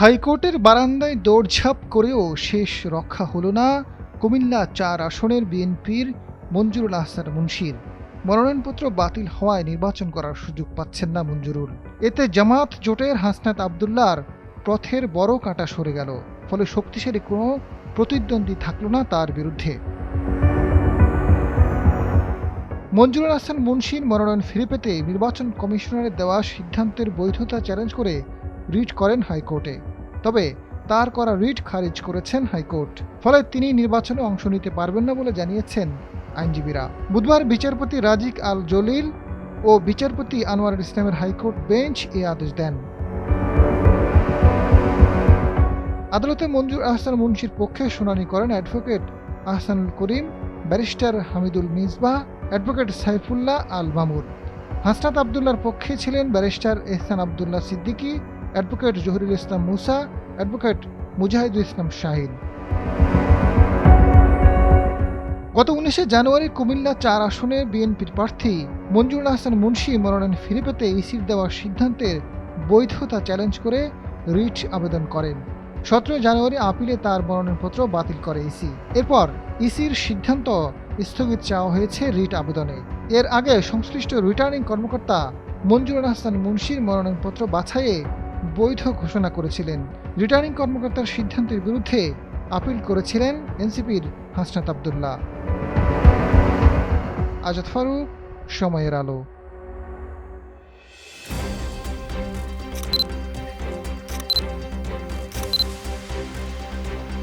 হাইকোর্টের বারান্দায় দৌড়ঝাঁপ করেও শেষ রক্ষা হলো না কুমিল্লা ৪ আসনের বিএনপির মঞ্জুরুল আহসান মুন্সীর। মনোনয়নপত্র বাতিল হওয়ায় নির্বাচন করার সুযোগ পাচ্ছেন না মঞ্জুরুল। এতে জামায়াত জোটের হাসনাত আবদুল্লাহর পথের বড় কাঁটা সরে গেল। ফলে শক্তিশালী কোনো প্রতিদ্বন্দ্বী থাকল না তার বিরুদ্ধে। মঞ্জুরুল আহসান মুন্সীর মনোনয়ন ফিরে পেতে নির্বাচন কমিশনারের দেওয়া সিদ্ধান্তের বৈধতা চ্যালেঞ্জ করে রিট করেন হাইকোর্টে। তবে তার করা রিট খারিজ করেছেন হাইকোর্ট। ফলে তিনি নির্বাচনে অংশ নিতে পারবেন না বলে জানিয়েছেন আইনজীবীরা। বুধবার বিচারপতি রাজিক আল জলিল ও বিচারপতি আনোয়ারুল ইসলামের হাইকোর্ট বেঞ্চ এ আদেশ দেন। আদালতে মঞ্জুর আহসান মুন্সীর পক্ষে শুনানি করেন অ্যাডভোকেট আহসানুল করিম, ব্যারিস্টার হামিদুল মিসবাহ, অ্যাডভোকেট সাইফুল্লাহ আল মামুন। হাসনাত আবদুল্লাহর পক্ষে ছিলেন ব্যারিস্টার এহসান আবদুল্লাহ সিদ্দিকী, অ্যাডভোকেট জহিরুল ইসলাম মুসা, অ্যাডভোকেট মুজাহিদুল ইসলাম শাহিন। গত ১৯ জানুয়ারি কুমিল্লা ৪ আসনে বিএনপির প্রার্থী মঞ্জুরুল আহসান মুন্সী মনোনয়ন ফিরে পেতে ইসির দেওয়া সিদ্ধান্তের বৈধতা চ্যালেঞ্জ করে রিট আবেদন করেন। ১৭ জানুয়ারি আপিলে তার মনোনয়নপত্র বাতিল করে ইসি। এরপর ইসির সিদ্ধান্ত স্থগিত চাওয়া হয়েছে রিট আবেদনে। এর আগে সংশ্লিষ্ট রিটার্নিং কর্মকর্তা মঞ্জুরুল আহসান মুন্সীর মনোনয়নপত্র বাছাইয়ে বৈধ ঘোষণা করেছিলেন। রিটার্নিং কর্মকর্তার সিদ্ধান্তের বিরুদ্ধে আপিল করেছিলেন এনসিপির হাসনাত আবদুল্লাহ। আজাদ ফারুক, সময়ের আলো।